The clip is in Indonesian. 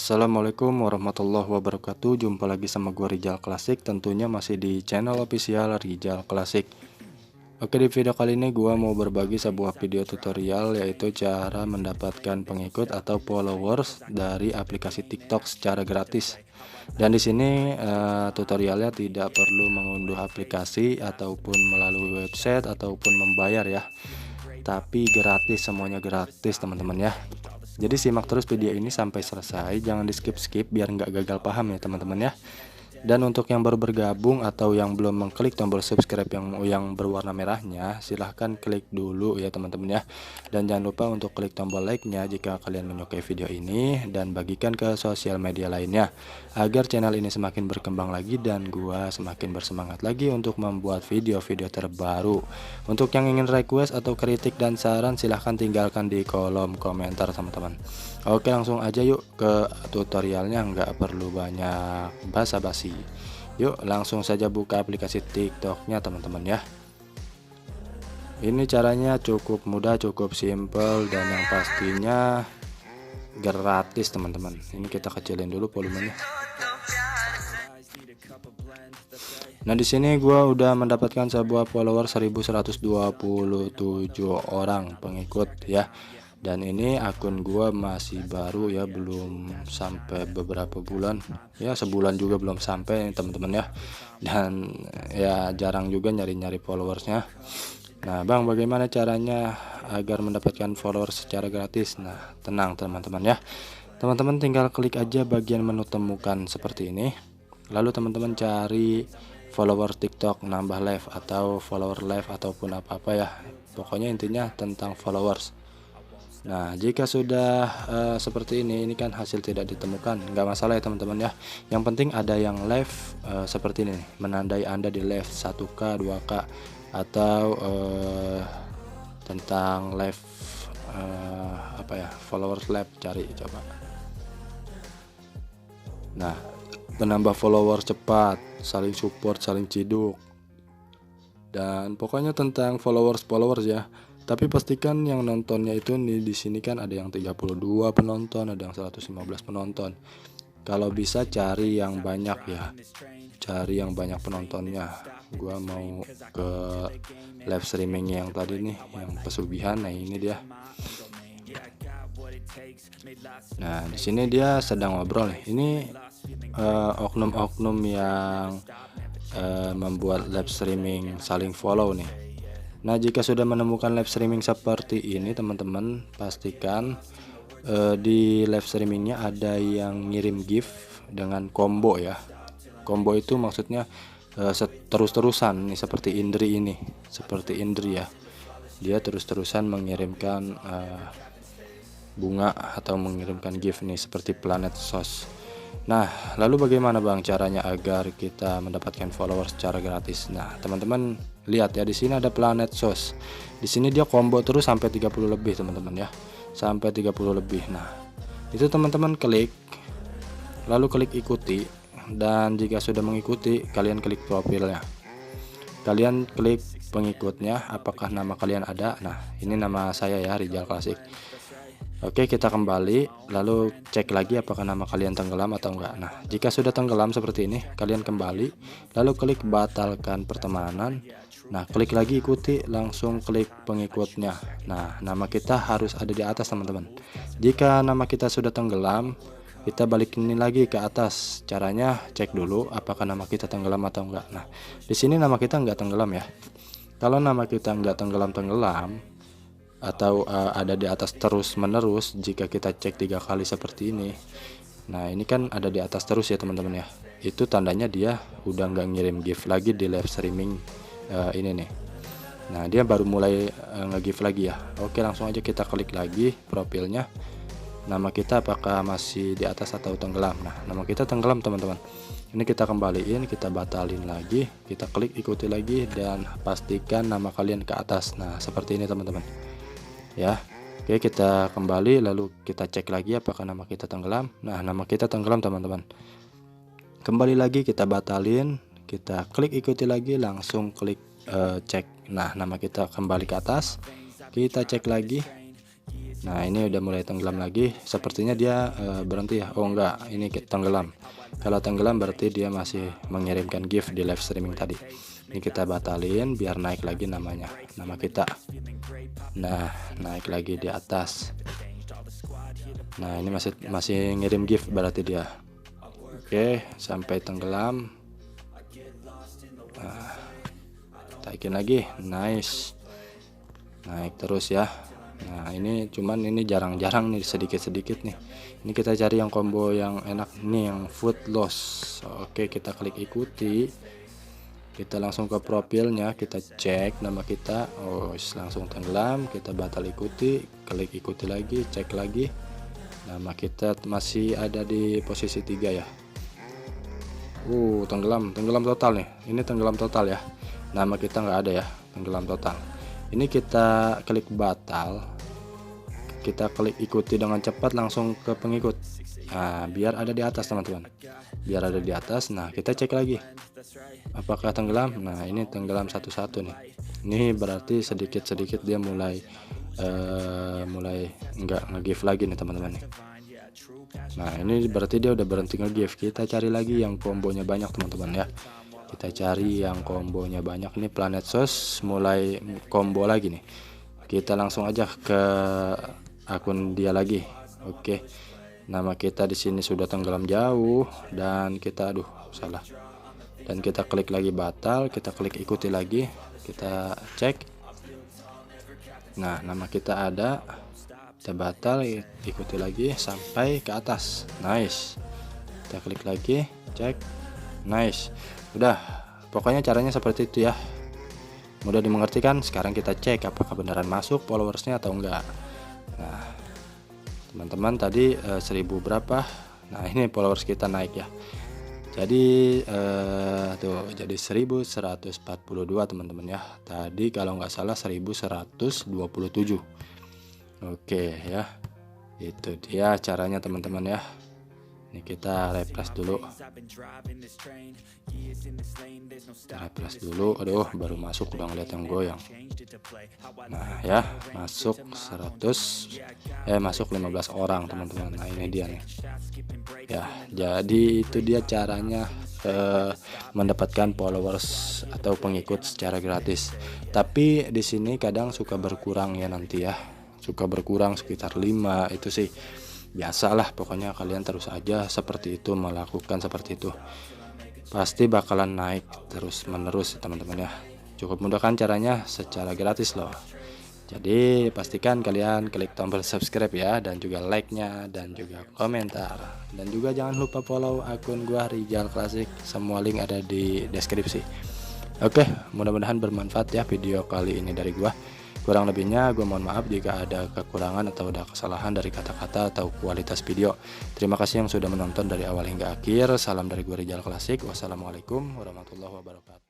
Assalamualaikum warahmatullahi wabarakatuh. Jumpa lagi sama gua Rijal Klasik, tentunya masih di channel official Rijal Klasik. Oke, di video kali ini gua mau berbagi sebuah video tutorial, yaitu cara mendapatkan pengikut atau followers dari aplikasi TikTok secara gratis. Dan di sini tutorialnya tidak perlu mengunduh aplikasi ataupun melalui website ataupun membayar ya, tapi gratis, semuanya gratis teman-teman ya. Jadi simak terus video ini sampai selesai, jangan di skip-skip biar nggak gagal paham ya teman-teman ya. Dan untuk yang baru bergabung atau yang belum mengklik tombol subscribe yang berwarna merahnya, silahkan klik dulu ya teman-teman ya. Dan jangan lupa untuk klik tombol like-nya jika kalian menyukai video ini, dan bagikan ke sosial media lainnya agar channel ini semakin berkembang lagi dan gua semakin bersemangat lagi untuk membuat video-video terbaru. Untuk yang ingin request atau kritik dan saran, silahkan tinggalkan di kolom komentar teman-teman. Oke, langsung aja yuk ke tutorialnya, nggak perlu banyak basa-basi. Yuk langsung saja buka aplikasi TikToknya teman-teman ya. Ini caranya cukup mudah, cukup simple, dan yang pastinya gratis teman-teman. Ini kita kecilin dulu volumenya. Nah, di sini gua udah mendapatkan sebuah follower 1127 orang pengikut ya. Dan ini akun gua masih baru ya, belum sampai beberapa bulan ya, sebulan juga belum sampai teman-teman ya. Dan ya jarang juga nyari-nyari followersnya. Nah bang, bagaimana caranya agar mendapatkan followers secara gratis? Nah tenang teman-teman ya, teman-teman tinggal klik aja bagian menu temukan seperti ini, lalu teman-teman cari follower TikTok, nambah live atau follower live ataupun apa-apa ya, pokoknya intinya tentang followers. Nah jika sudah seperti ini kan hasil tidak ditemukan, nggak masalah ya teman-teman ya. Yang penting ada yang live seperti ini nih, menandai Anda di live 1K 2K atau tentang live apa ya, followers live, cari coba. Nah menambah followers cepat, saling support, saling ciduk, dan pokoknya tentang followers ya. Tapi pastikan yang nontonnya itu nih, di sini kan ada yang 32 penonton, ada yang 115 penonton. Kalau bisa cari yang banyak ya, cari yang banyak penontonnya. Gua mau ke live streaming yang tadi nih, yang pesugihan. Nah ini dia. Nah di sini dia sedang ngobrol nih. Ini oknum-oknum yang membuat live streaming saling follow nih. Nah jika sudah menemukan live streaming seperti ini teman-teman, pastikan di live streamingnya ada yang ngirim gift dengan combo ya. Combo itu maksudnya terus-terusan nih, seperti Indri ini, seperti Indri ya, dia terus-terusan mengirimkan bunga atau mengirimkan gift nih seperti Planet Sauce. Nah lalu bagaimana bang caranya agar kita mendapatkan followers secara gratis? Nah teman-teman lihat ya, di sini ada Planet Sauce. Di sini dia combo terus sampai 30 lebih teman-teman ya, sampai 30 lebih. Nah itu teman-teman klik, lalu klik ikuti, dan jika sudah mengikuti kalian klik profilnya, kalian klik pengikutnya, apakah nama kalian ada. Nah ini nama saya ya, Rijal Klasik. Oke, kita kembali lalu cek lagi apakah nama kalian tenggelam atau enggak. Nah jika sudah tenggelam seperti ini, kalian kembali lalu klik batalkan pertemanan. Nah klik lagi ikuti, langsung klik pengikutnya. Nah nama kita harus ada di atas teman-teman. Jika nama kita sudah tenggelam, kita balikin lagi ke atas. Caranya cek dulu apakah nama kita tenggelam atau enggak. Nah di sini nama kita enggak tenggelam ya. Kalau nama kita enggak tenggelam atau ada di atas terus menerus, jika kita cek 3 kali seperti ini, nah ini kan ada di atas terus ya teman-teman ya, itu tandanya dia udah nggak ngirim gift lagi di live streaming ini nih. Nah dia baru mulai nge-gift lagi ya. Oke, langsung aja kita klik lagi profilnya, nama kita apakah masih di atas atau tenggelam. Nah nama kita tenggelam teman-teman. Ini kita kembaliin, kita batalin lagi, kita klik ikuti lagi, dan pastikan nama kalian ke atas. Nah seperti ini teman-teman ya. Oke, kita kembali lalu kita cek lagi apakah nama kita tenggelam. Nah nama kita tenggelam teman-teman. Kembali lagi, kita batalin, kita klik ikuti lagi, langsung klik cek. Nah nama kita kembali ke atas, kita cek lagi. Nah ini udah mulai tenggelam lagi, sepertinya dia berhenti ya. Oh enggak, ini tenggelam. Kalau tenggelam berarti dia masih mengirimkan gift di live streaming tadi. Ini kita batalin biar naik lagi nama kita. Nah naik lagi di atas. Nah ini masih ngirim gift berarti dia. Oke, sampai tenggelam. Nah, taikin lagi, nice, naik terus ya. Nah ini cuman ini jarang-jarang nih, sedikit-sedikit nih. Ini kita cari yang combo yang enak nih, yang food loss. Oke, kita klik ikuti, kita langsung ke profilnya, kita cek nama kita. Oh langsung tenggelam, kita batal ikuti, klik ikuti lagi, cek lagi. Nama kita masih ada di posisi 3 ya. Tenggelam total nih. Ini tenggelam total ya. Nama kita nggak ada ya, tenggelam total. Ini kita klik batal, kita klik ikuti dengan cepat langsung ke pengikut. Nah biar ada di atas teman-teman, biar ada di atas. Nah kita cek lagi apakah tenggelam. Nah ini tenggelam satu-satu nih. Ini berarti sedikit-sedikit dia mulai nggak nge-give lagi nih teman-teman nih. Nah ini berarti dia udah berhenti nge-give. Kita cari lagi yang kombonya banyak teman-teman ya. Kita cari yang kombonya banyak. Ini Planet Sauce mulai combo lagi nih. Kita langsung aja ke akun dia lagi. Oke, nama kita di sini sudah tenggelam jauh dan kita salah. Dan kita klik lagi batal, kita klik ikuti lagi, kita cek. Nah nama kita ada, kita batal, ikuti lagi sampai ke atas. Nice, kita klik lagi, cek. Nice, udah, pokoknya caranya seperti itu ya, mudah dimengerti kan. Sekarang kita cek apakah beneran masuk followersnya atau enggak. Nah teman-teman tadi 1000 berapa. Nah ini followers kita naik ya, jadi jadi 1142 teman-teman ya. Tadi kalau nggak salah 1127. Oke ya, itu dia caranya teman-teman ya. Ini kita refresh dulu. Refresh dulu. Aduh, baru masuk udah ngeliat yang goyang. Nah ya, masuk 100, masuk 15 orang teman-teman. Nah ini dia nih ya. Jadi itu dia caranya mendapatkan followers atau pengikut secara gratis. Tapi di sini kadang suka berkurang ya nanti ya, suka berkurang sekitar 5. Itu sih biasalah, pokoknya kalian terus aja seperti itu, melakukan seperti itu, pasti bakalan naik terus menerus teman-teman ya. Cukup mudah kan caranya, secara gratis loh. Jadi pastikan kalian klik tombol subscribe ya, dan juga like-nya, dan juga komentar, dan juga jangan lupa follow akun gua Rizal Classic. Semua link ada di deskripsi. Oke, mudah-mudahan bermanfaat ya video kali ini dari gua. Kurang lebihnya gue mohon maaf jika ada kekurangan atau ada kesalahan dari kata-kata atau kualitas video. Terima kasih yang sudah menonton dari awal hingga akhir. Salam dari gue Rizal Classic. Wassalamualaikum warahmatullahi wabarakatuh.